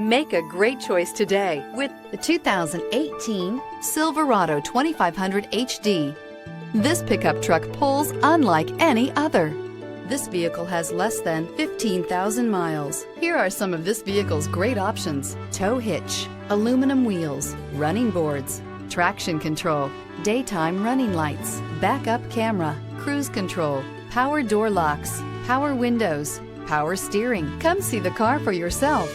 Make a great choice today with the 2018 Silverado 2500 HD. This pickup truck pulls unlike any other. This vehicle has less than 15,000 miles. Here are some of this vehicle's great options: tow hitch, aluminum wheels, running boards, traction control, daytime running lights, backup camera, cruise control, power door locks, power windows, power steering. Come see the car for yourself.